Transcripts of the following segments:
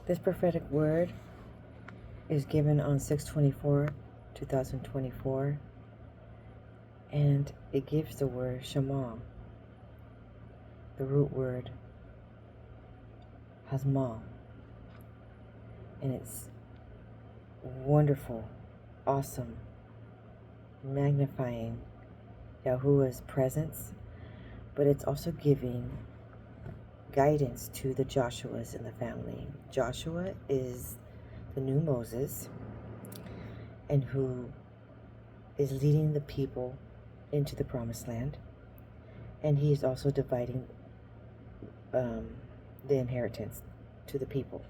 This prophetic word is given on 6/24/2024, and it gives the word Shema. The root word Hasma, and it's wonderful, awesome, magnifying Yahuwah's presence, but it's also giving guidance to the Joshuas in the family. Joshua is the new Moses, and who is leading the people into the promised land, and he is also dividing the inheritance to the people.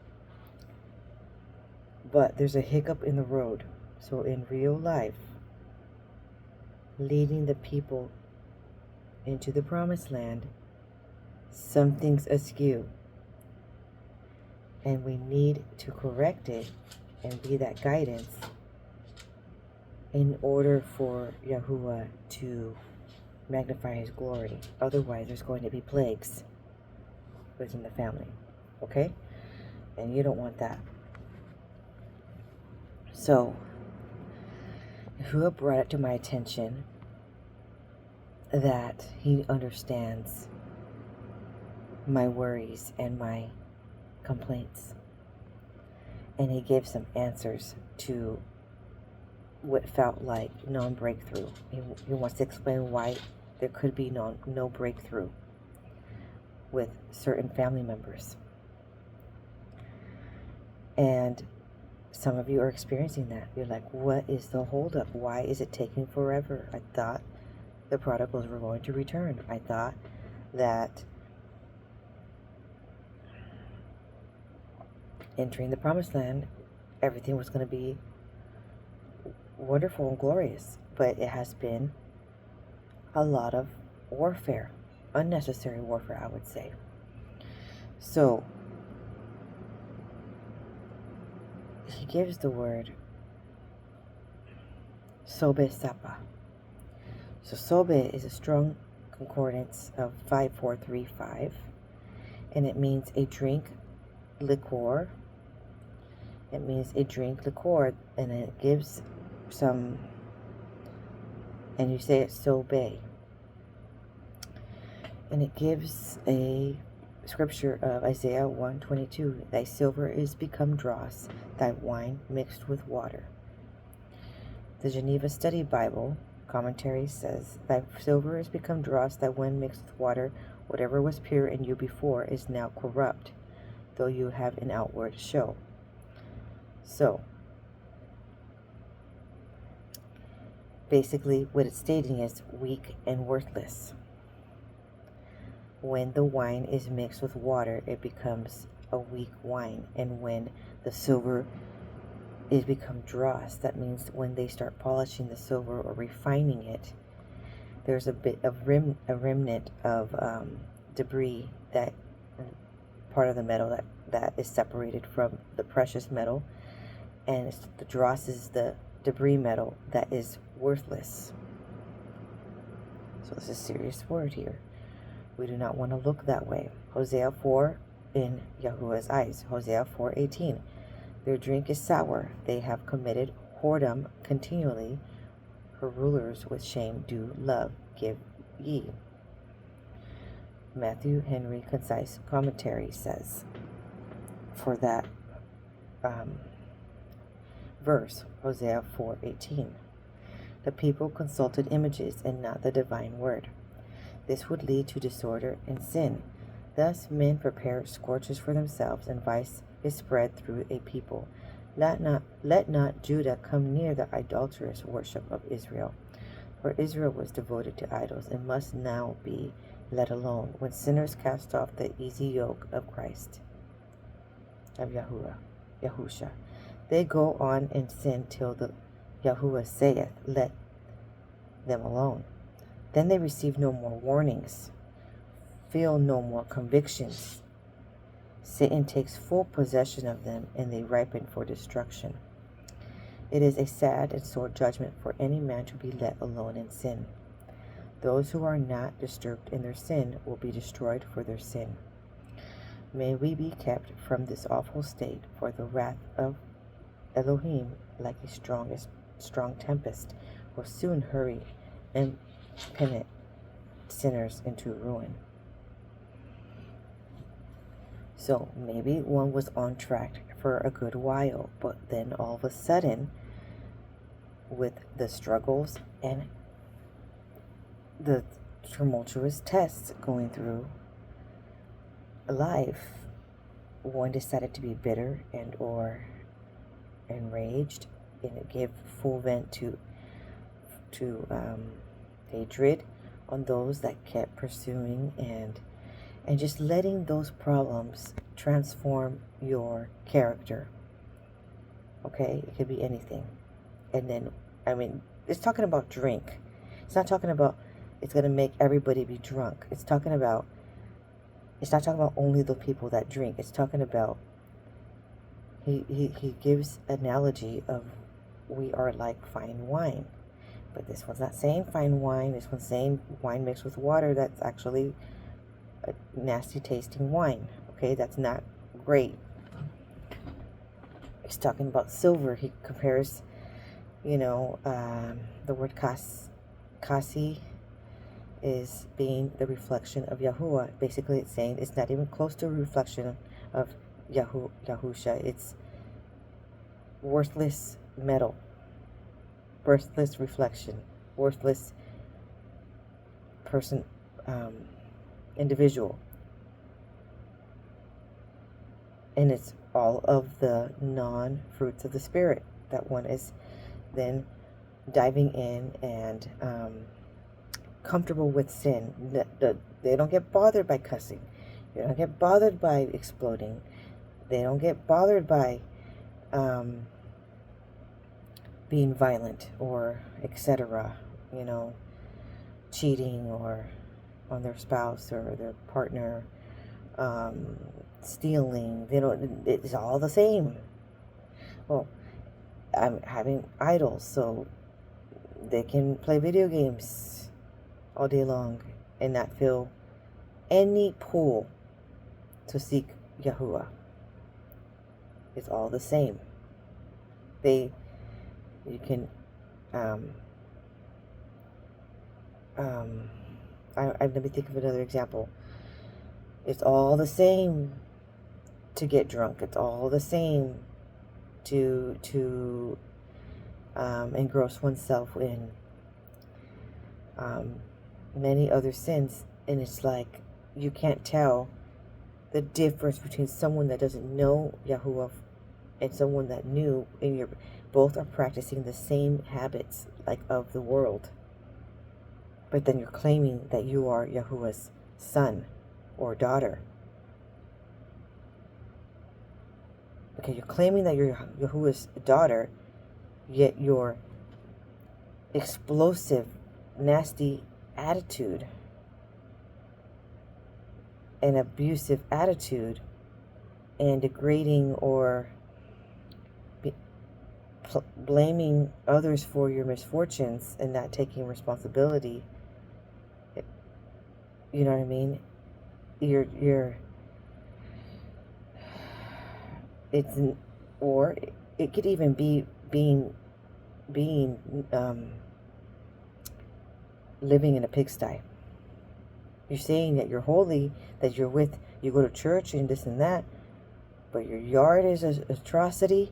But there's a hiccup in the road. So in real life, leading the people into the promised land, something's askew, and we need to correct it and be that guidance in order for Yahuwah to magnify his glory. Otherwise, there's going to be plagues within the family, okay? And you don't want that. So, Yahuwah brought it to my attention that he understands my worries and my complaints, and he gave some answers to what felt like non-breakthrough. He wants to explain why there could be no breakthrough with certain family members. And some of you are experiencing that. You're like, what is the holdup? Why is it taking forever? I thought the prodigals were going to return. I thought that entering the promised land, everything was going to be wonderful and glorious. But it has been a lot of warfare, unnecessary warfare, I would say. So he gives the word Sobe sapah. So Sobe is a strong concordance of 5435, and it means a drink liqueur. It means a drink liqueur, and it gives some, and you say it's Sobe, and it gives a scripture of Isaiah 1:22. Thy silver is become dross, thy wine mixed with water. The Geneva Study Bible commentary says, thy silver is become dross, thy wine mixed with water. Whatever was pure in you before is now corrupt, though you have an outward show. So, basically what it's stating is weak and worthless. When the wine is mixed with water, it becomes a weak wine. And when the silver is become dross, that means when they start polishing the silver or refining it, there's a bit of a remnant of debris, that part of the metal that is separated from the precious metal, and the dross is the debris metal that is worthless. So it's a serious word here. We do not want to look that way. Hosea 4 in Yahuwah's eyes. Hosea 4:18. Their drink is sour. They have committed whoredom continually. Her rulers with shame do love give ye. Matthew Henry Concise Commentary says, for that verse, Hosea 4:18, the people consulted images and not the divine word. This would lead to disorder and sin. Thus men prepare scourges for themselves, and vice is spread through a people. Let not Judah come near the idolatrous worship of Israel. For Israel was devoted to idols, and must now be let alone, when sinners cast off the easy yoke of Christ, of Yahusha. They go on and sin till the Yahuwah saith, let them alone. Then they receive no more warnings, feel no more convictions. Satan takes full possession of them, and they ripen for destruction. It is a sad and sore judgment for any man to be let alone in sin. Those who are not disturbed in their sin will be destroyed for their sin. May we be kept from this awful state, for the wrath of Elohim, like a strong tempest, will soon hurry impenitent sinners into ruin. So maybe one was on track for a good while, but then all of a sudden, with the struggles and the tumultuous tests going through life, one decided to be bitter and or enraged, and it gave full vent to hatred on those that kept pursuing and just letting those problems transform your character. Okay, it could be anything. And then, I mean, it's talking about drink. It's not talking about it's going to make everybody be drunk. It's not talking about only the people that drink. It's talking about, he gives analogy of we are like fine wine. But this one's not saying fine wine. This one's saying wine mixed with water. That's actually a nasty tasting wine. Okay, that's not great. He's talking about silver. He compares, the word kasi is being the reflection of Yahuwah. Basically, it's saying it's not even close to a reflection of Yahusha. It's worthless metal, worthless reflection, worthless person, individual. And it's all of the non-fruits of the Spirit that one is then diving in and comfortable with sin. They don't get bothered by cussing. They don't get bothered by exploding. They don't get bothered by being violent or etc. Cheating or on their spouse or their partner, stealing. It's all the same. Well, I'm having idols, so they can play video games all day long and not feel any pull to seek Yahuwah. It's all the same. Let me think of another example. It's all the same to get drunk. It's all the same to engross oneself in many other sins, and it's like you can't tell the difference between someone that doesn't know Yahuwah and someone that knew, and both are practicing the same habits like of the world, but then you're claiming that you are Yahuwah's son or daughter. Okay, you're claiming that you're Yahuwah's daughter, yet your explosive, nasty attitude and abusive attitude and degrading or blaming others for your misfortunes and not taking responsibility. You know what I mean? Or it could even be being living in a pigsty. You're saying that you're holy, that you go to church and this and that, but your yard is an atrocity,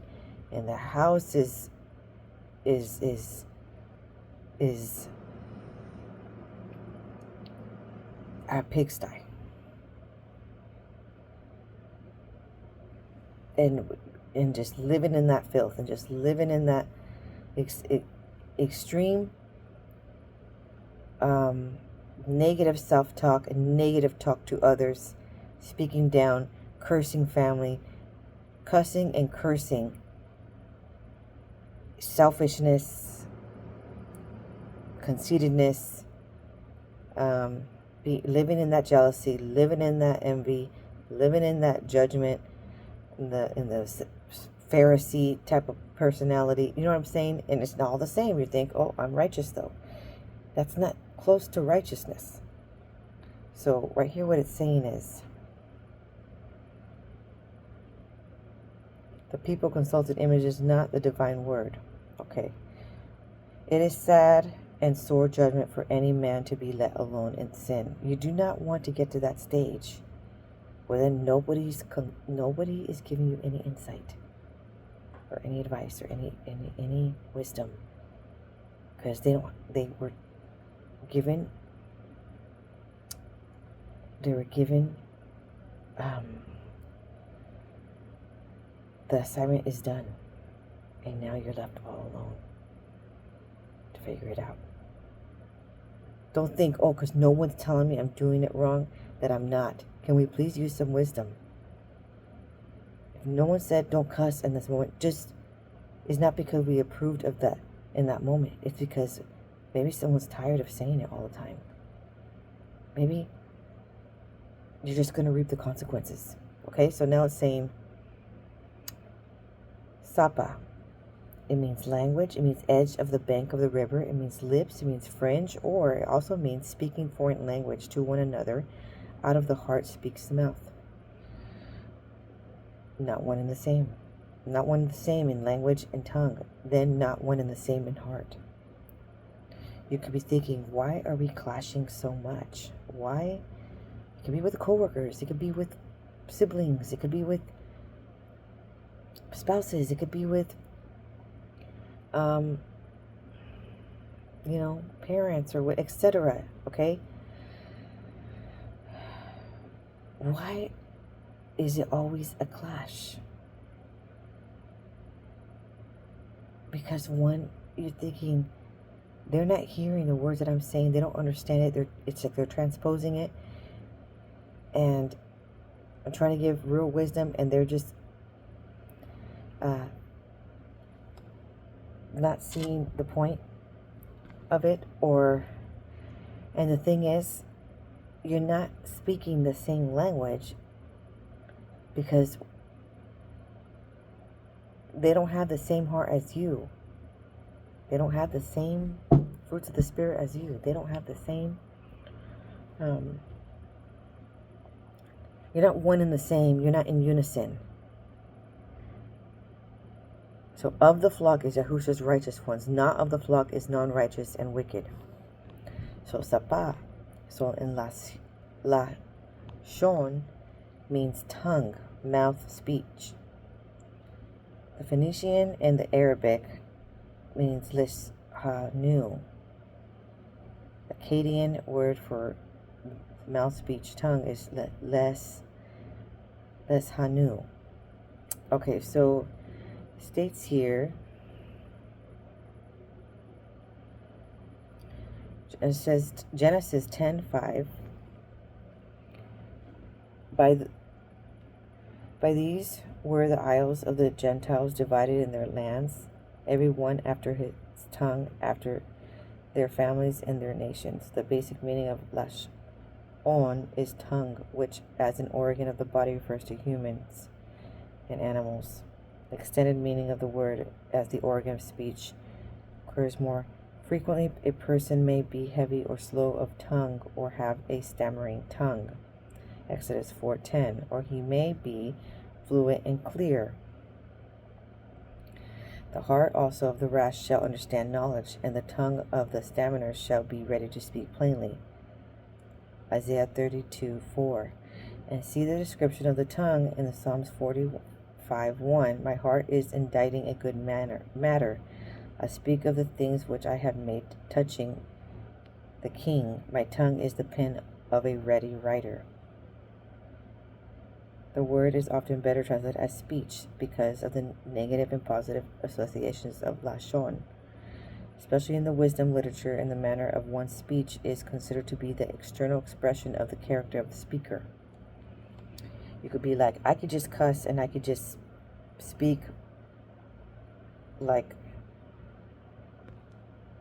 and the house is a pigsty. And just living in that filth and just living in that extreme negative self-talk and negative talk to others, speaking down, cursing family, cussing and cursing, selfishness, conceitedness, living in that jealousy, living in that envy, living in that judgment, in the Pharisee type of personality. You know what I'm saying? And it's not all the same. You think, oh, I'm righteous though. That's not close to righteousness. So right here what it's saying is The people consulted images, not the divine word. Okay. It is sad and sore judgment for any man to be let alone in sin. You do not want to get to that stage where then nobody is giving you any insight or any advice or any wisdom, because they were given the assignment is done, and now you're left all alone to figure it out. Don't think, oh, because no one's telling me I'm doing it wrong, that I'm not. Can we please use some wisdom? If no one said don't cuss in this moment, just it's not because we approved of that in that moment. It's because maybe someone's tired of saying it all the time. Maybe you're just going to reap the consequences. Okay, so now it's saying sapah. It means language. It means edge of the bank of the river. It means lips. It means fringe. Or it also means speaking foreign language to one another. Out of the heart speaks the mouth. Not one and the same. Not one and the same in language and tongue. Then not one and the same in heart. You could be thinking, why are we clashing so much? Why? It could be with coworkers. It could be with siblings. It could be with spouses. It could be with parents or what, etc. Okay? Why is it always a clash? Because one, you're thinking, they're not hearing the words that I'm saying. They don't understand it. It's like they're transposing it. And I'm trying to give real wisdom, and they're just not seeing the point of it. And the thing is, you're not speaking the same language because they don't have the same heart as you. They don't have the same fruits of the Spirit as you. They don't have the same. You're not one and the same. You're not in unison. So of the flock is Yahusha's righteous ones. Not of the flock is non-righteous and wicked. So sapah. So in Lashon means tongue, mouth, speech. The Phoenician and the Arabic means lishanu. The Akkadian word for mouth, speech, tongue is leshanu. Okay, so it states here, it says Genesis 10:5. By these were the isles of the Gentiles divided in their lands, every one after his tongue, after their families and their nations. The basic meaning of lashon is tongue, which as an organ of the body refers to humans and animals. The extended meaning of the word as the organ of speech occurs more frequently. A person may be heavy or slow of tongue or have a stammering tongue. Exodus 4:10. Or he may be fluent and clear. The heart also of the rash shall understand knowledge, and the tongue of the stammerer shall be ready to speak plainly. Isaiah 32:4. And see the description of the tongue in the Psalms 45:1. My heart is inditing a good matter. I speak of the things which I have made touching the king. My tongue is the pen of a ready writer. The word is often better translated as speech because of the negative and positive associations of lashon. Especially in the wisdom literature, and the manner of one's speech is considered to be the external expression of the character of the speaker. You could be like, I could just cuss and I could just speak like,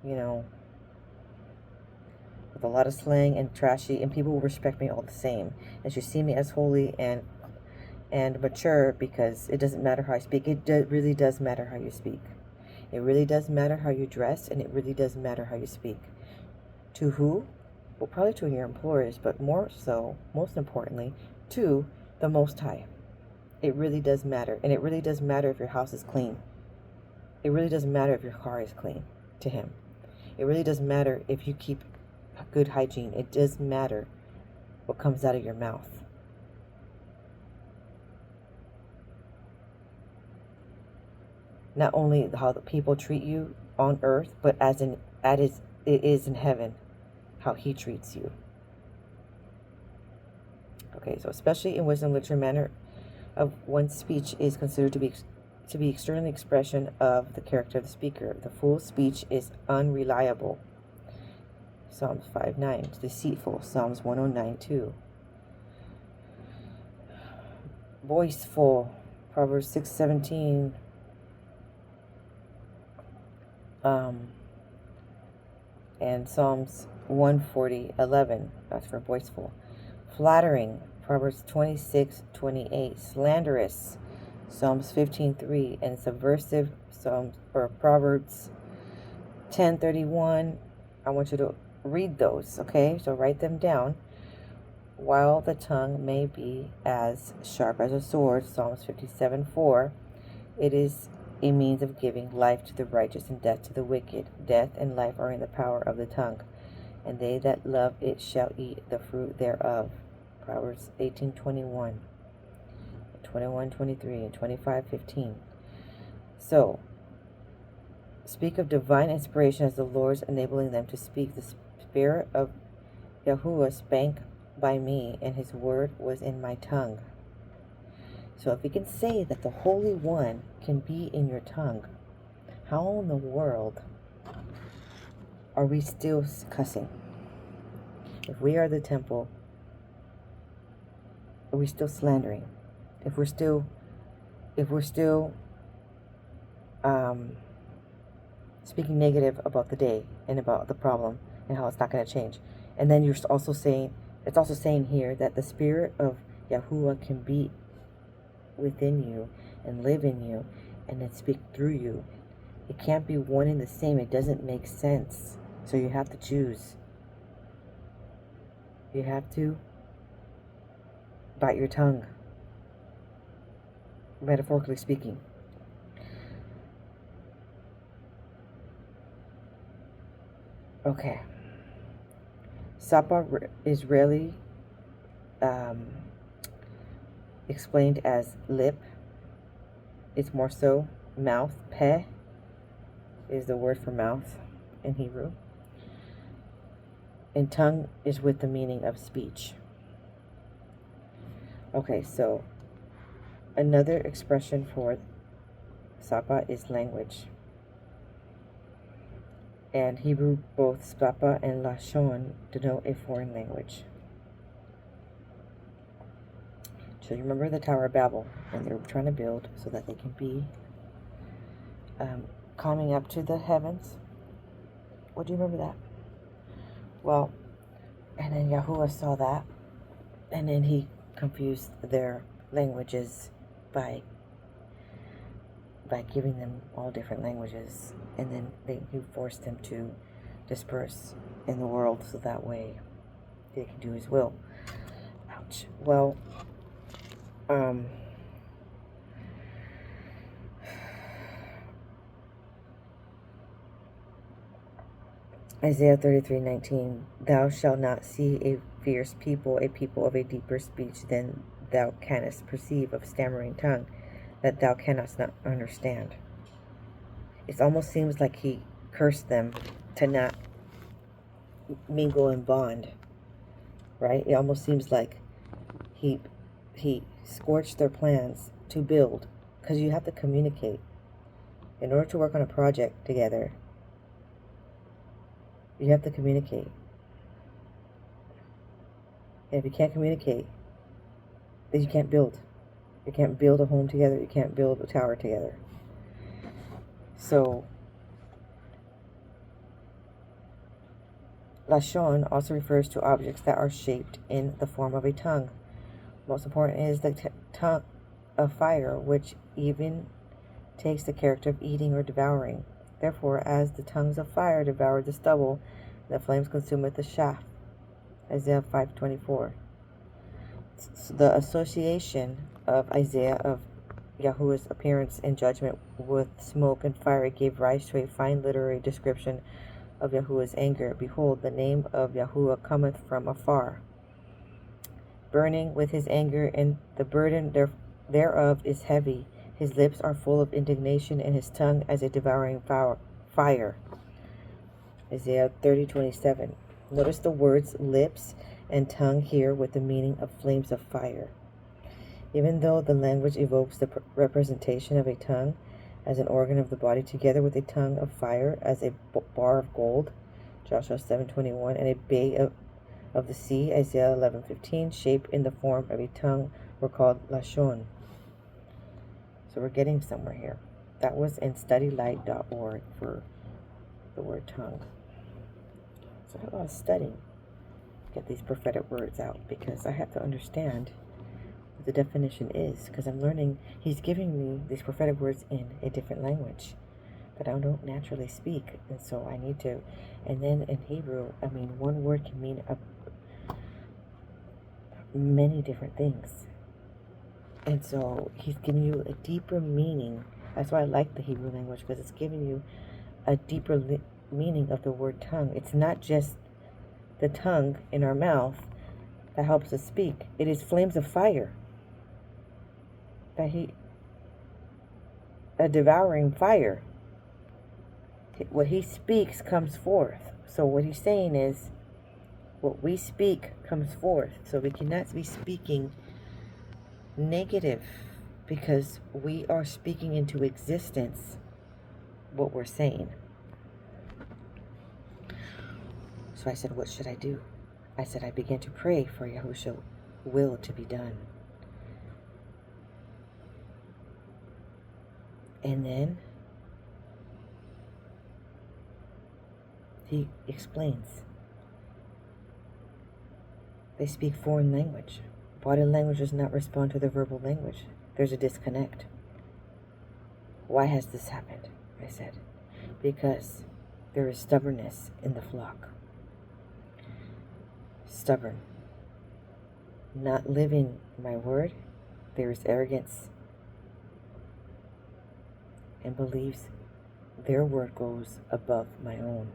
with a lot of slang and trashy, and people will respect me all the same. And you see me as holy and mature because it doesn't matter how I speak. It really does matter how you speak. It really does matter how you dress, and it really does matter how you speak. To who? Well, probably to your employers, but more so, most importantly, to the Most High. It really does matter. And it really does matter if your house is clean. It really doesn't matter if your car is clean to him. It really doesn't matter if you keep good hygiene. It does matter what comes out of your mouth. Not only how the people treat you on earth, but it is in heaven, how he treats you. Okay, so especially in wisdom literature, manner of one's speech is considered to be external expression of the character of the speaker. The fool's speech is unreliable. Psalms 5:9. Deceitful. Psalms 109:2. Boastful. Proverbs 6:17. And Psalms 140:11. That's for boastful. Flattering. Proverbs 26:28. Slanderous. Psalms 15:3. And subversive. Proverbs 10:31. I want you to read those, okay? So write them down. While the tongue may be as sharp as a sword, Psalms 57:4, it is a means of giving life to the righteous and death to the wicked. Death and life are in the power of the tongue, and they that love it shall eat the fruit thereof. Proverbs 18:21, 21:23, and 25:15. So, speak of divine inspiration as the Lord's enabling them to speak. The Spirit of Yahuwah spake by me, and his word was in my tongue. So if we can say that the Holy One can be in your tongue, how in the world are we still cussing? If we are the temple, are we still slandering? If we're still speaking negative about the day and about the problem and how it's not going to change. And then it's also saying here that the Spirit of Yahuwah can be within you and live in you and then speak through you. It can't be one and the same. It doesn't make sense. So you have to choose. You have to bite your tongue, metaphorically speaking. Okay. Sapah is rarely explained as lip. It's more so mouth. Peh is the word for mouth in Hebrew. And tongue is with the meaning of speech. Okay, so another expression for sapah is language. And Hebrew, both sapah and lashon, denote a foreign language. So you remember the Tower of Babel, and they were trying to build so that they can be climbing up to the heavens. What do you remember that? Well, and then Yahuwah saw that, and then he confused their languages by giving them all different languages, and then he forced them to disperse in the world so that way they can do his will. Ouch. Well, Isaiah 33:19, thou shalt not see a fierce people, a people of a deeper speech than thou canst perceive, of stammering tongue, that thou cannot not understand. It almost seems like he cursed them to not mingle and bond, right? It almost seems like he scorched their plans to build, because you have to communicate. In order to work on a project together, you have to communicate. And if you can't communicate, then you can't build. You can't build a home together. You can't build a tower together. So, lashon also refers to objects that are shaped in the form of a tongue. Most important is the tongue of fire, which even takes the character of eating or devouring. Therefore, as the tongues of fire devoured the stubble, the flames consumeth the chaff. Isaiah 5:24. The association of Isaiah of Yahuwah's appearance and judgment with smoke and fire gave rise to a fine literary description of Yahuwah's anger. Behold, the name of Yahuwah cometh from afar, burning with his anger, and the burden thereof is heavy. His lips are full of indignation, and his tongue as a devouring fire. Isaiah 30:27. Notice the words lips and tongue here with the meaning of flames of fire. Even though the language evokes the representation of a tongue as an organ of the body, together with a tongue of fire as a bar of gold, Joshua 7:21, and a bay of the sea, Isaiah 11:15, shape in the form of a tongue, were called lashon. So we're getting somewhere here. That was in studylight.org for the word tongue. So I have a lot of studying to get these prophetic words out, because I have to understand what the definition is, because I'm learning. He's giving me these prophetic words in a different language that I don't naturally speak, and so I need to. And then in Hebrew, one word can mean many different things, and so he's giving you a deeper meaning. That's why I like the Hebrew language, because it's giving you a deeper meaning of the word tongue. It's not just the tongue in our mouth that helps us speak. It is flames of fire, a devouring fire. What he speaks comes forth. So what he's saying is, what we speak comes forth. So we cannot be speaking negative, because we are speaking into existence what we're saying. So I said, what should I do? I said, I began to pray for Yahushua's will to be done. And then he explains. They speak foreign language. Body language does not respond to the verbal language. There's a disconnect. Why has this happened? I said, because there is stubbornness in the flock. Stubborn. Not living my word. There is arrogance, and believes their word goes above my own.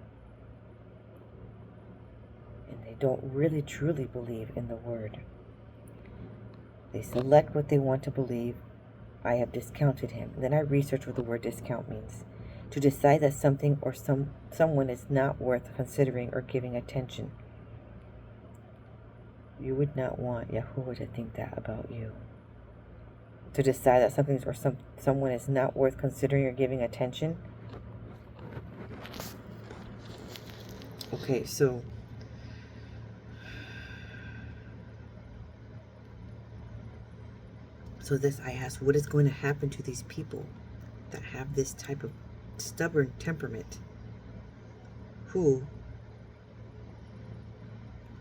And they don't really truly believe in the word. They select what they want to believe. I have discounted him. And then I research what the word discount means. To decide that something or someone is not worth considering or giving attention. You would not want Yahuwah to think that about you. To decide that something or someone is not worth considering or giving attention. Okay, so this, I asked, what is going to happen to these people that have this type of stubborn temperament?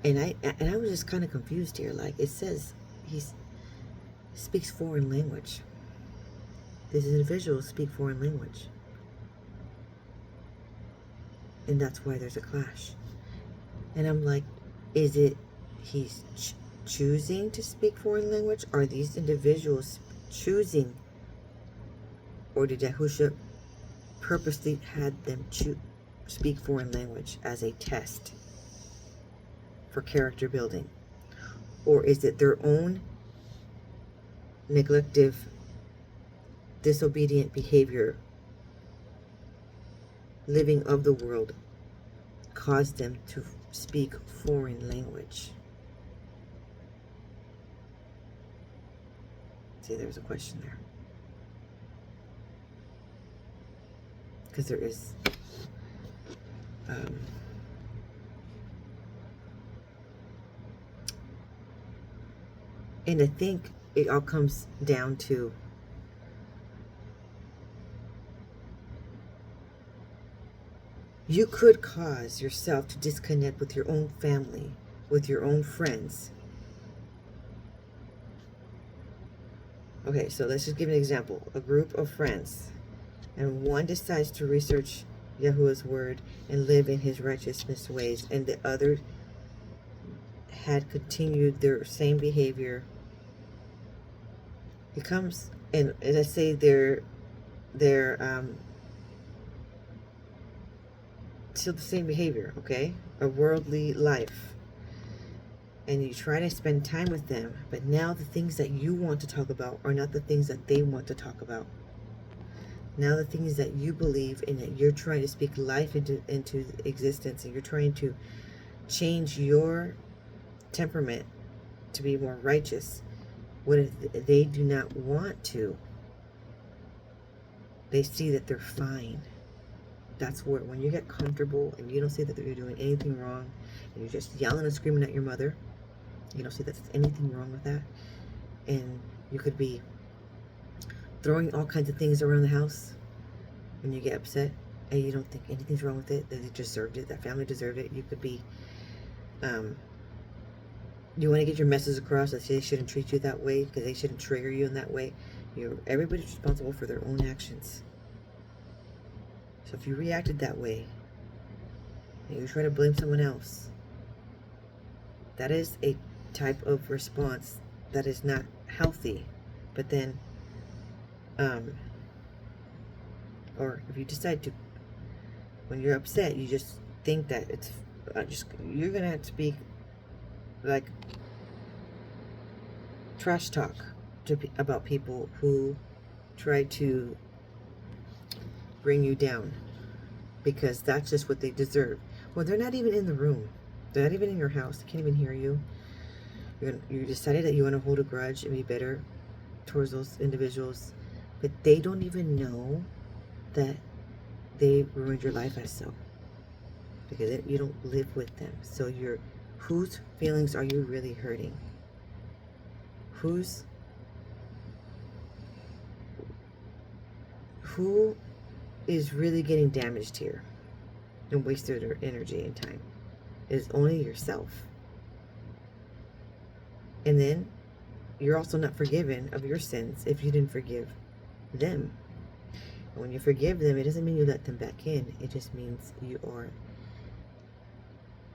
And I was just kind of confused here. Like, it says he speaks foreign language. These individuals speak foreign language. And that's why there's a clash. And I'm like, is it he's choosing to speak foreign language? Are these individuals choosing? Or did Yahushua purposely had them speak foreign language as a test for character building? Or is it their own neglective, disobedient behavior, living of the world, caused them to speak foreign language? See, there's a question there. Because there is and I think it all comes down to you could cause yourself to disconnect with your own family, with your own friends. Okay, so let's just give an example. A group of friends, and one decides to research Yahuwah's word and live in his righteousness ways, and the other had continued their same behavior It comes, and let's say they're still the same behavior, okay? A worldly life. And you try to spend time with them, but now the things that you want to talk about are not the things that they want to talk about. Now the things that you believe in, that you're trying to speak life into existence, and you're trying to change your temperament to be more righteous. What if they do not want to? They see that they're fine. That's where, when you get comfortable and you don't see that you're doing anything wrong, and you're just yelling and screaming at your mother, you don't see that there's anything wrong with that, and you could be throwing all kinds of things around the house when you get upset, and you don't think anything's wrong with it, that they deserved it, that family deserved it. You could be, you want to get your message across that they shouldn't treat you that way, because they shouldn't trigger you in that way. Everybody's responsible for their own actions. So if you reacted that way, and you try to blame someone else, that is a type of response that is not healthy. But then, or if you decide to, when you're upset, you just think that it's you're gonna have to speak like trash talk about people who try to bring you down, because that's just what they deserve. Well, they're not even in the room. They're not even in your house. They can't even hear you. You decided that you want to hold a grudge and be bitter towards those individuals, but they don't even know that they ruined your life as so, because you don't live with them. So whose feelings are you really hurting? Who is really getting damaged here and wasted their energy and time? Is only yourself. And then you're also not forgiven of your sins if you didn't forgive them. And when you forgive them, it doesn't mean you let them back in. It just means you are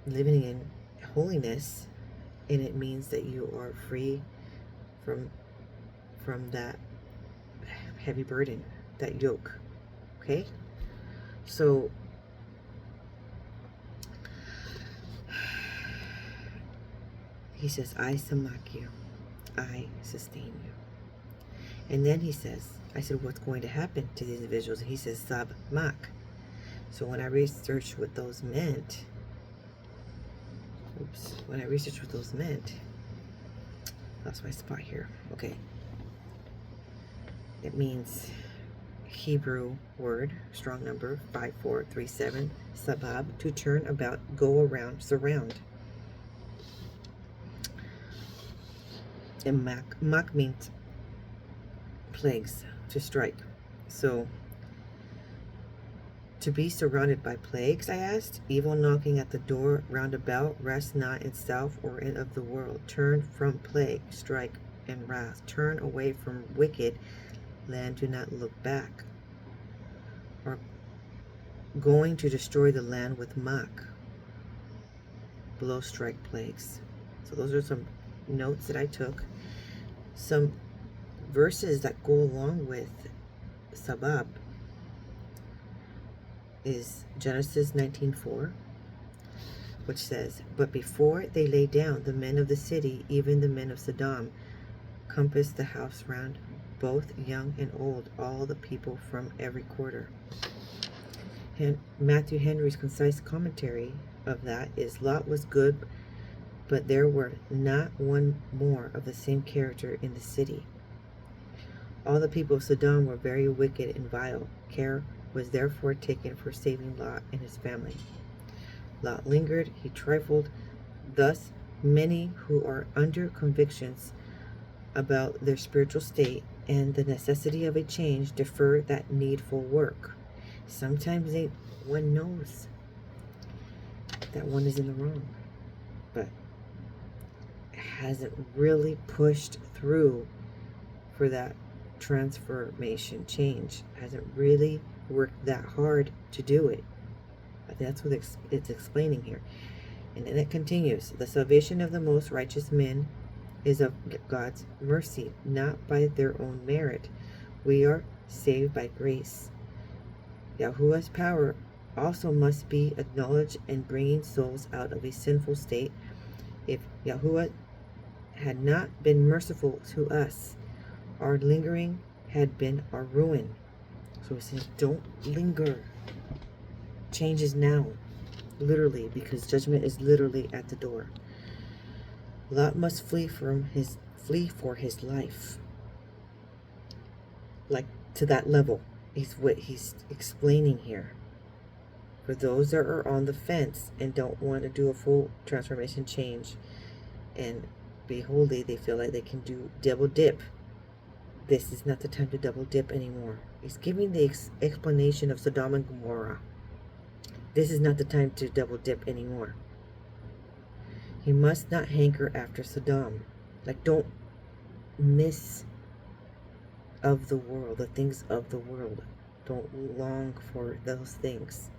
living in holiness, and it means that you are free from that heavy burden, that yoke. Okay? So he says, I samak you. I sustain you. And then he says, I said, what's going to happen to these individuals? And he says, sab mak. So when I researched what those meant, lost my spot here. Okay. It means Hebrew word, strong number, 5437, sabab, to turn about, go around, surround. And mak means plagues, to strike. So, to be surrounded by plagues, I asked, evil knocking at the door round about, rest not in self or in of the world. Turn from plague, strike, and wrath. Turn away from wicked land, do not look back. Or going to destroy the land with mak, blow, strike, plagues. So those are some notes that I took. Some verses that go along with sabab is Genesis 19:4, which says, but before they lay down, the men of the city, even the men of Sodom, compassed the house round, both young and old, all the people from every quarter. And Matthew Henry's concise commentary of that is, Lot was good, but there were not one more of the same character in the city. All the people of Sodom were very wicked and vile. Care was therefore taken for saving Lot and his family. Lot lingered, he trifled. Thus, many who are under convictions about their spiritual state and the necessity of a change defer that needful work. Sometimes one knows that one is in the wrong, but hasn't really pushed through for that transformation change, hasn't really worked that hard to do it. I think that's what it's explaining here. And then it continues, the salvation of the most righteous men is of God's mercy, not by their own merit. We are saved by grace. Yahuwah's power also must be acknowledged in bringing souls out of a sinful state. If Yahuwah had not been merciful to us, our lingering had been our ruin. So it says, don't linger. Change is now, literally, because judgment is literally at the door. Lot must flee for his life. Like, to that level is what he's explaining here. For those that are on the fence and don't want to do a full transformation change and be holy, they feel like they can do double dip. This is not the time to double dip anymore. He's giving the explanation of Sodom and Gomorrah. This is not the time to double dip anymore. He must not hanker after Sodom. Like, don't miss of the world, the things of the world. Don't long for those things.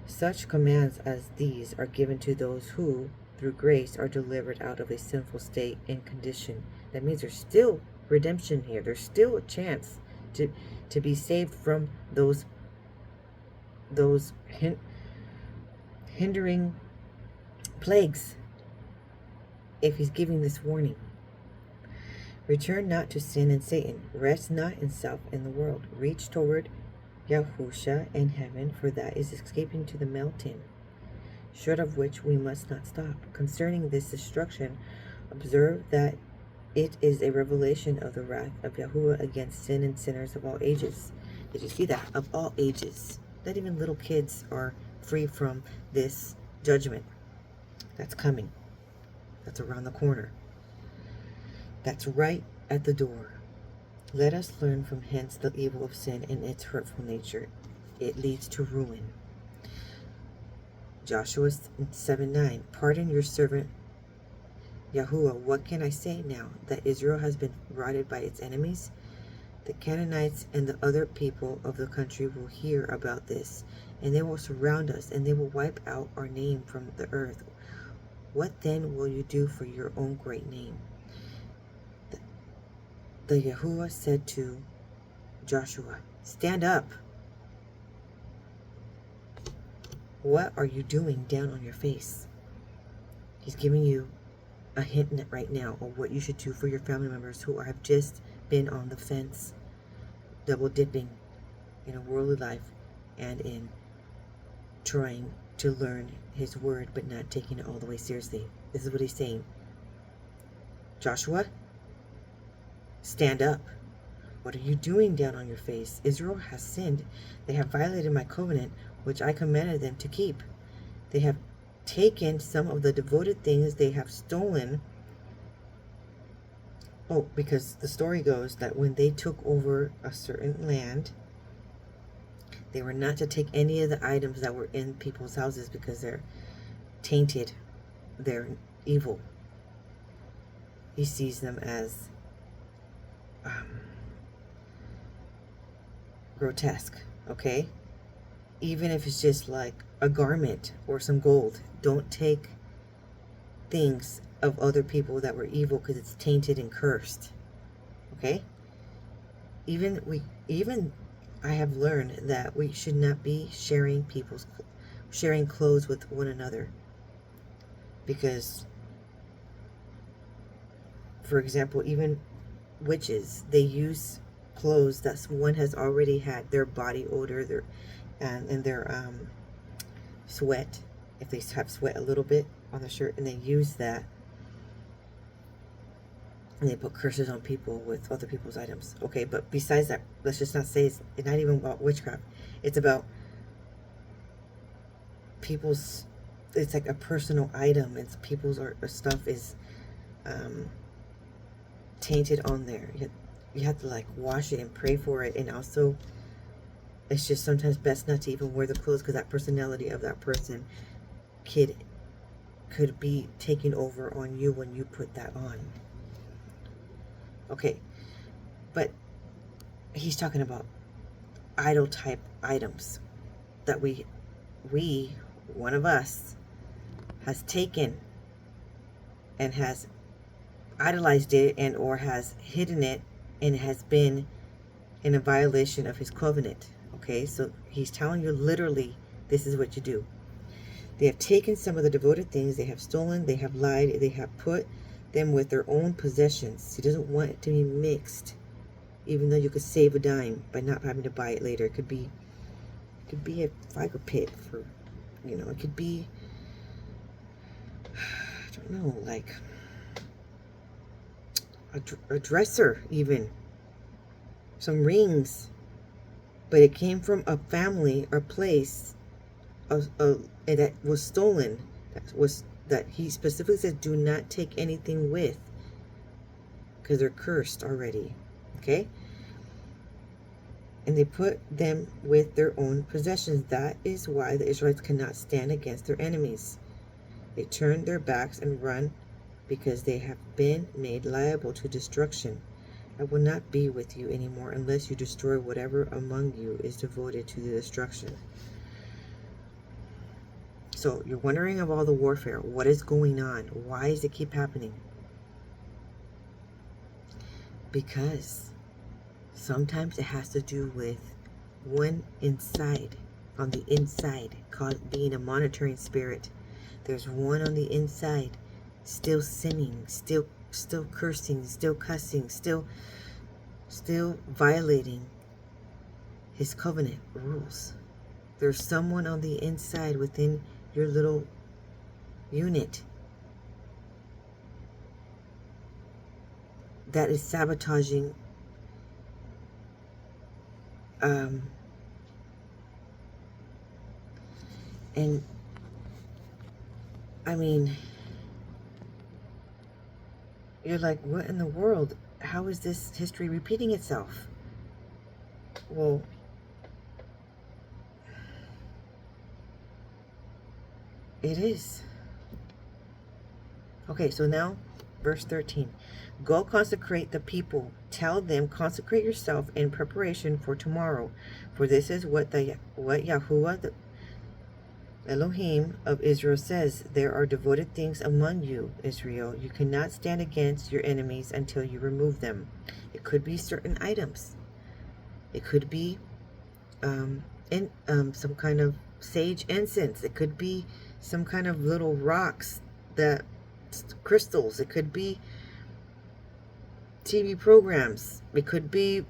Such commands as these are given to those who, through grace, are delivered out of a sinful state and condition. That means there's still redemption here. There's still a chance to be saved from those hindering plagues, if he's giving this warning. Return not to sin and Satan. Rest not in self and the world. Reach toward Yahusha and heaven, for that is escaping to the mountain, short of which we must not stop. Concerning this destruction, observe that it is a revelation of the wrath of Yahuwah against sin and sinners of all ages. Did you see that? Of all ages. Not even little kids are free from this judgment that's coming. That's around the corner. That's right at the door. Let us learn from hence the evil of sin and its hurtful nature. It leads to ruin. Joshua 7:9. Pardon your servant Yahuwah. What can I say now that Israel has been rotted by its enemies? The Canaanites and the other people of the country will hear about this, and they will surround us, and they will wipe out our name from the earth. What then will you do for your own great name? The Yahuwah said to Joshua, stand up. What are you doing down on your face? He's giving you a hint right now of what you should do for your family members who have just been on the fence, double dipping in a worldly life and in trying to learn his word but not taking it all the way seriously. This is what he's saying. Joshua, stand up. What are you doing down on your face? Israel has sinned. They have violated my covenant, which I commanded them to keep. They have taken some of the devoted things they have stolen. Oh, because the story goes that when they took over a certain land, they were not to take any of the items that were in people's houses because they're tainted. They're evil. He sees them as grotesque, okay? Even if it's just like a garment or some gold, don't take things of other people that were evil because it's tainted and cursed, okay? Even I have learned that we should not be sharing clothes with one another, because, for example, even witches, they use clothes that one has already had their body odor, and their sweat, if they have sweat a little bit on the shirt, and they use that, and they put curses on people with other people's items. Okay, but besides that, let's just not say it's not even about witchcraft. It's about people's, it's like a personal item. It's people's or stuff is tainted on there. You have to like wash it and pray for it. And also, it's just sometimes best not to even wear the clothes, because that personality of that person could be taking over on you when you put that on. Okay, but he's talking about idol type items that we, one of us, has taken and has idolized it and or has hidden it and has been in a violation of his covenant. Okay, so he's telling you literally, this is what you do. They have taken some of the devoted things, they have stolen, they have lied, they have put them with their own possessions. He doesn't want it to be mixed, even though you could save a dime by not having to buy it later. It could be a fire pit for, it could be, I don't know, like a dresser even, some rings, but it came from a family or place that was stolen, that he specifically says do not take anything with, because they're cursed already. Okay, and they put them with their own possessions. That is why the Israelites cannot stand against their enemies. They turn their backs and run because they have been made liable to destruction. I will not be with you anymore unless you destroy whatever among you is devoted to the destruction. So you're wondering of all the warfare. What is going on? Why does it keep happening? Because sometimes it has to do with one inside, on the inside, called being a monitoring spirit. There's one on the inside, still sinning, still cursing, still cussing, still violating his covenant rules. There's someone on the inside within your little unit that is sabotaging and I mean, you're like, what in the world? How is this history repeating itself? Well, it is. Okay, so now, verse 13. Go consecrate the people. Tell them, consecrate yourself in preparation for tomorrow. For this is what Yahuwah, the Elohim of Israel says. There are devoted things among you, Israel. You cannot stand against your enemies until you remove them. It could be certain items. It could be some kind of sage incense. It could be some kind of little rocks, crystals. It could be TV programs. It could be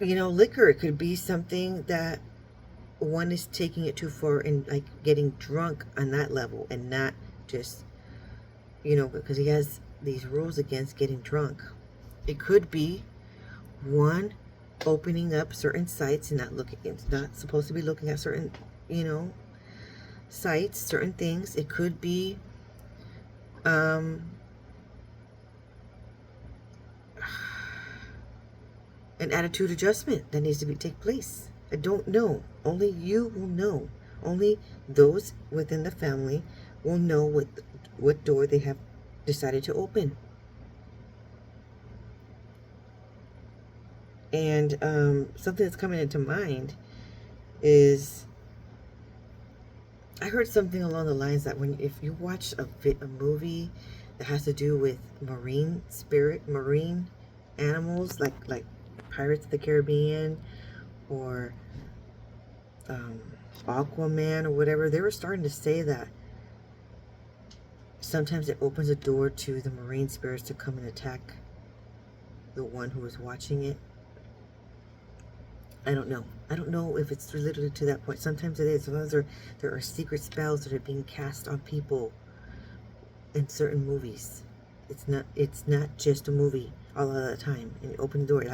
liquor. It could be something that one is taking it too far and like getting drunk on that level, and not just, because he has these rules against getting drunk. It could be one opening up certain sites and not supposed to be looking at certain, sites, certain things. It could be an attitude adjustment that needs to take place. I don't know. Only you will know. Only those within the family will know what door they have decided to open. And something that's coming into mind is, I heard something along the lines that if you watch a movie that has to do with marine animals, like Pirates of the Caribbean or Aquaman or whatever, they were starting to say that sometimes it opens a door to the marine spirits to come and attack the one who is watching it. I don't know. I don't know if it's related to that point. Sometimes it is. Sometimes there are secret spells that are being cast on people in certain movies. It's not just a movie all of the time. And you open the door.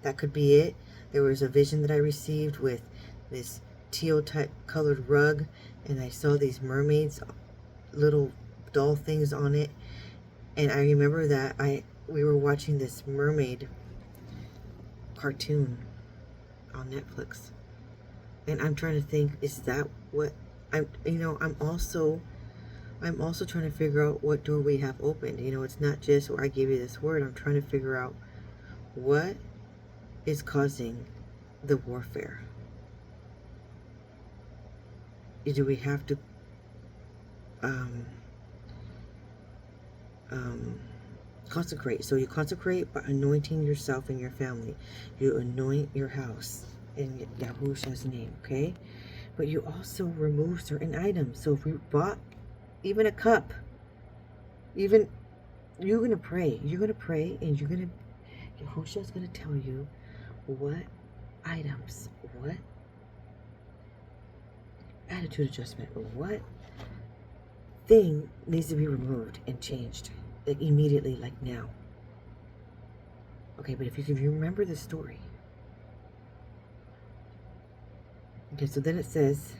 That could be it. There was a vision that I received with this teal type colored rug, and I saw these mermaids, little doll things on it. And I remember that we were watching this mermaid cartoon on Netflix, and I'm trying to think, is that what I'm also trying to figure out what door we have opened. It's not just where I gave you this word. I'm trying to figure out what is causing the warfare. do we have to consecrate? So you consecrate by anointing yourself and your family. You anoint your house in Yahushua's name, okay? But you also remove certain items. So if we bought even a cup, even you're going to pray. You're going to pray, and Yahushua's going to tell you what items, what attitude adjustment, what thing needs to be removed and changed, like immediately, like now. Okay, but if you remember the story. Okay, so then it says,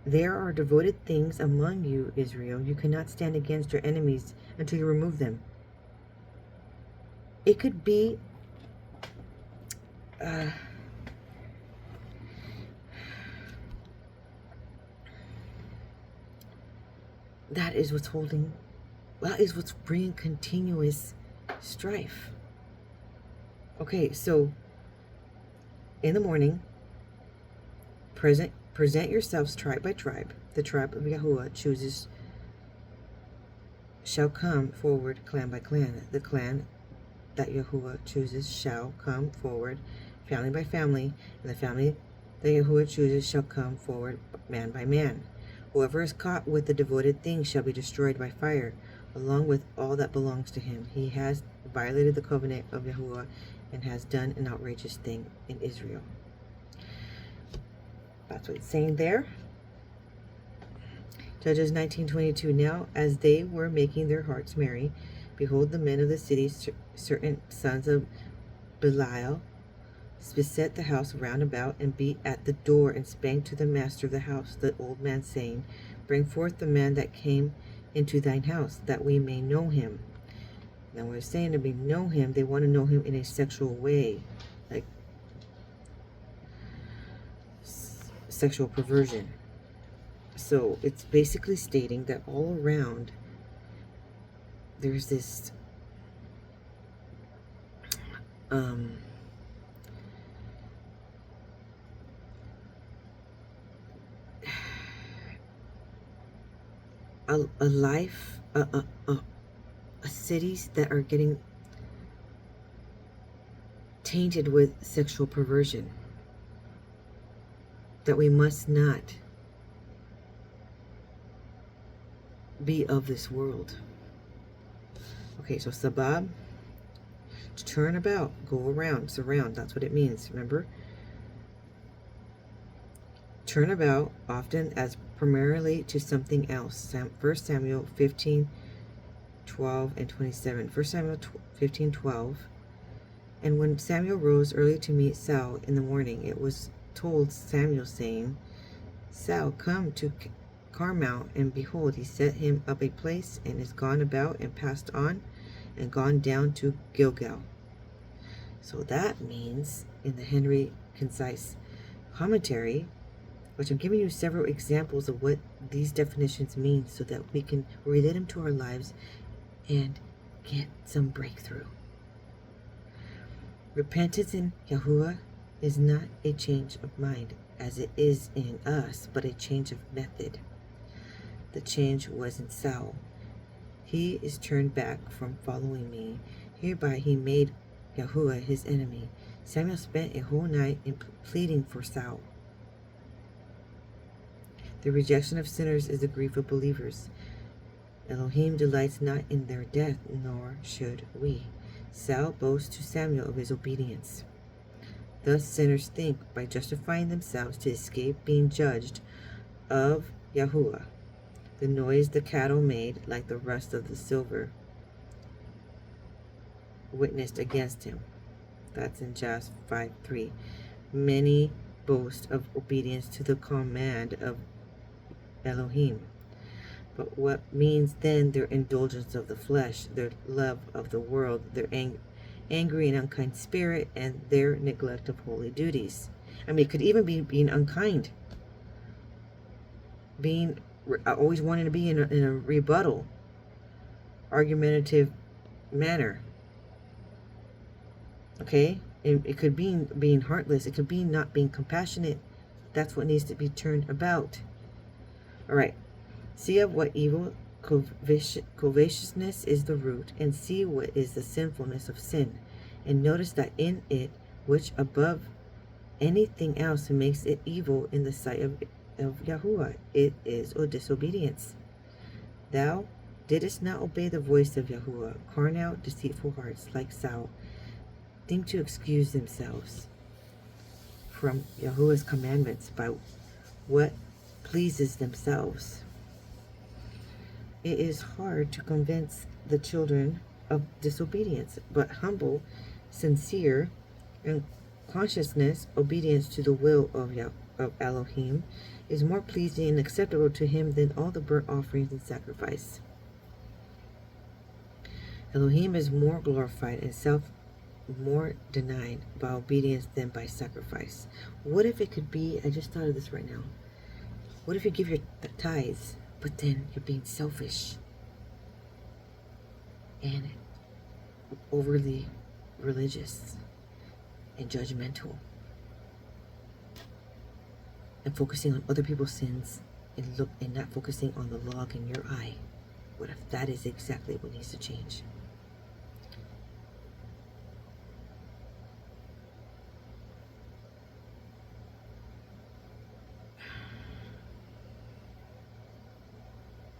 there are devoted things among you, Israel. You cannot stand against your enemies until you remove them. It could be that is what's bringing continuous strife. Okay, so in the morning, present yourselves tribe by tribe. The tribe of Yahuwah chooses shall come forward clan by clan. The clan that Yahuwah chooses shall come forward family by family, and the family that Yahuwah chooses shall come forward man by man. Whoever is caught with the devoted thing shall be destroyed by fire, along with all that belongs to him. He has violated the covenant of Yahuwah and has done an outrageous thing in Israel. That's what it's saying there. Judges 19:22. Now, as they were making their hearts merry, behold, the men of the city, certain sons of Belial, beset the house round about, and beat at the door, and spake to the master of the house, the old man, saying, Bring forth the man that came into thine house, that we may know him. Now, when it's saying that we know him, they want to know him in a sexual way, like sexual perversion. So it's basically stating that all around there's this a life, cities that are getting tainted with sexual perversion, that we must not be of this world. Okay, so sabab, to turn about, go around, surround, that's what it means, remember? Turn about, often as primarily to something else. 1 Samuel 15:12 and 27. 1 Samuel 15:12. And when Samuel rose early to meet Saul in the morning, it was told Samuel, saying, Saul, come to Carmel, and behold, he set him up a place, and is gone about, and passed on, and gone down to Gilgal. So that means, in the Henry Concise Commentary, which I'm giving you several examples of what these definitions mean, so that we can relate them to our lives and get some breakthrough. Repentance in Yahuwah is not a change of mind, as it is in us, but a change of method. The change was in Saul. He is turned back from following me. Hereby he made Yahuwah his enemy. Samuel spent a whole night in pleading for Saul. The rejection of sinners is the grief of believers. Elohim delights not in their death, nor should we. Saul boasts to Samuel of his obedience. Thus sinners think, by justifying themselves to escape being judged, of Yahuwah. The noise the cattle made, like the rust of the silver, witnessed against him. That's in Jas 5:3. Many boast of obedience to the command of Elohim. But what means then their indulgence of the flesh, their love of the world, their angry and unkind spirit, and their neglect of holy duties? I mean, it could even be being unkind, being always wanting to be in a rebuttal, argumentative manner. Okay? It could be being heartless. It could be not being compassionate. That's what needs to be turned about. All right. See of what evil covetousness is the root, and see what is the sinfulness of sin. And notice that in it, which above anything else makes it evil in the sight of Yahuwah, it is disobedience. Thou didst not obey the voice of Yahuwah. Carnal, deceitful hearts, like Saul, think to excuse themselves from Yahuwah's commandments by what pleases themselves. It is hard to convince the children of disobedience, but humble, sincere, and consciousness obedience to the will of Elohim is more pleasing and acceptable to him than all the burnt offerings and sacrifice. Elohim is more glorified and self more denied by obedience than by sacrifice. What if it could be, I just thought of this right now, what if you give your tithes, but then you're being selfish and overly religious and judgmental and focusing on other people's sins and not focusing on the log in your eye? What if that is exactly what needs to change?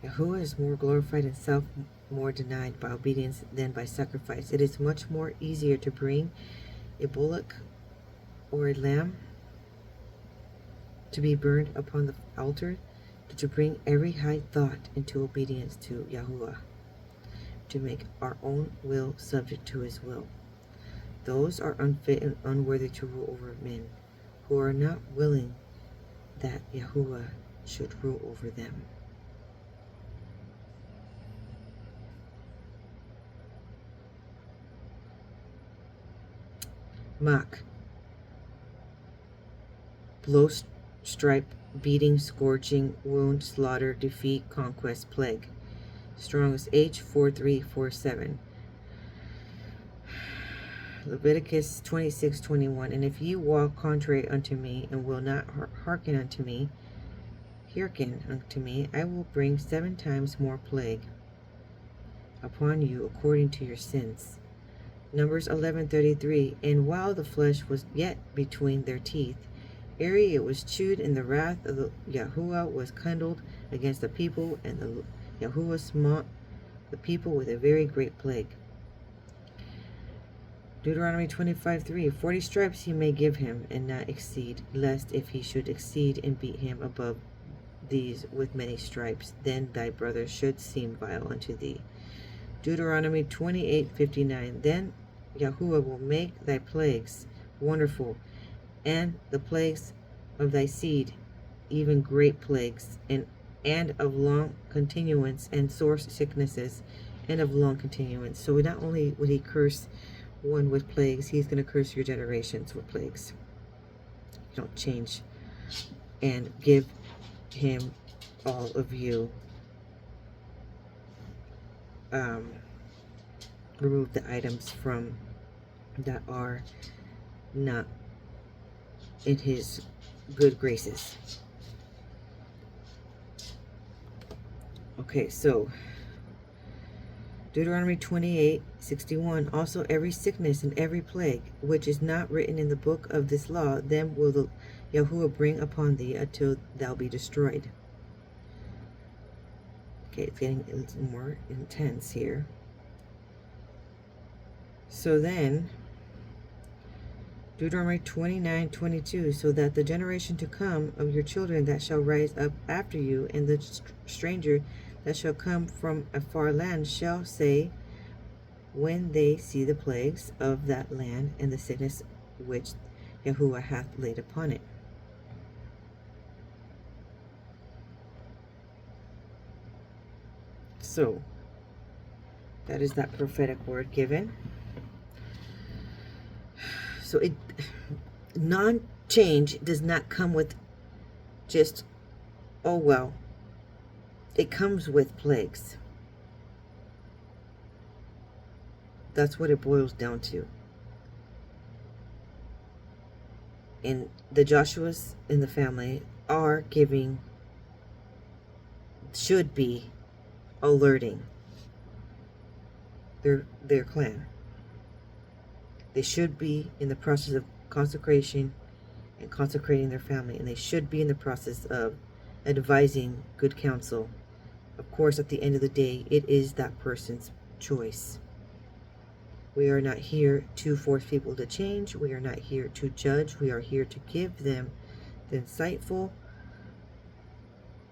Yahuwah is more glorified and self more denied by obedience than by sacrifice. It is much more easier to bring a bullock or a lamb to be burned upon the altar than to bring every high thought into obedience to Yahuwah, to make our own will subject to his will. Those are unfit and unworthy to rule over men, who are not willing that Yahuwah should rule over them. Mock, blow, stripe, beating, scorching, wound, slaughter, defeat, conquest, plague. Strong's H4347. Leviticus 26:21. And if ye walk contrary unto me, and will not hearken unto me, I will bring 7 times more plague upon you according to your sins. Numbers 11:33. And while the flesh was yet between their teeth, ere it was chewed, and the wrath of the Yahuwah was kindled against the people, and the Yahuwah smote the people with a very great plague. Deuteronomy 25:3. 40 stripes he may give him, and not exceed, lest if he should exceed and beat him above these with many stripes, then thy brother should seem vile unto thee. Deuteronomy 28:59. Then Yahuwah will make thy plagues wonderful, and the plagues of thy seed, even great plagues, and of long continuance, and sore sicknesses, and of long continuance. So not only would he curse one with plagues, he's going to curse your generations with plagues. You don't change and give him all of you. Remove the items from that are not in his good graces. Okay, so Deuteronomy 28:61. Also every sickness and every plague which is not written in the book of this law, them will the Yahuwah bring upon thee until thou be destroyed. Okay, it's getting a little more intense here. So then, Deuteronomy 29:22. So that the generation to come of your children that shall rise up after you, and the stranger that shall come from a far land shall say, when they see the plagues of that land and the sickness which Yahuwah hath laid upon it. So, that is that prophetic word given. So non-change does not come with just, oh well. It comes with plagues. That's what it boils down to. And the Joshuas in the family are giving, should be alerting their clan. They should be in the process of consecration and consecrating their family, and they should be in the process of advising good counsel. Of course, at the end of the day, it is that person's choice. We are not here to force people to change. We are not here to judge. We are here to give them the insightful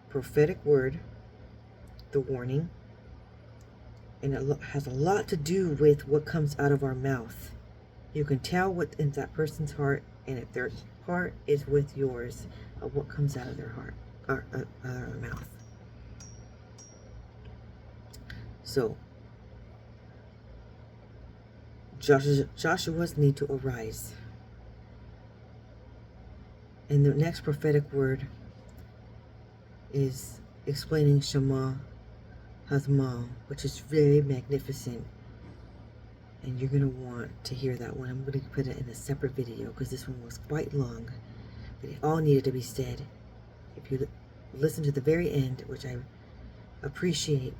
prophetic word, the warning, and it has a lot to do with what comes out of our mouth. You can tell what's in that person's heart, and if their heart is with yours, of what comes out of their heart, or out of their mouth. So, Joshua's need to arise. And the next prophetic word is explaining Shema Hazmal, which is very magnificent. And you're going to want to hear that one. I'm going to put it in a separate video because this one was quite long. But it all needed to be said. If you listen to the very end, which I appreciate,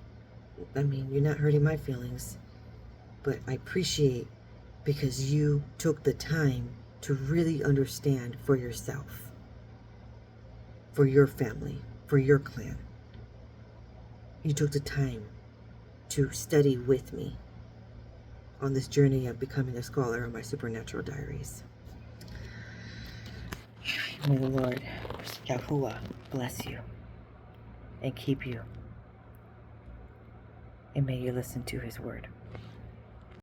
I mean, you're not hurting my feelings, but I appreciate because you took the time to really understand for yourself, for your family, for your clan. You took the time to study with me on this journey of becoming a scholar on my supernatural diaries. May the Lord Yahuwah bless you and keep you, and may you listen to his word.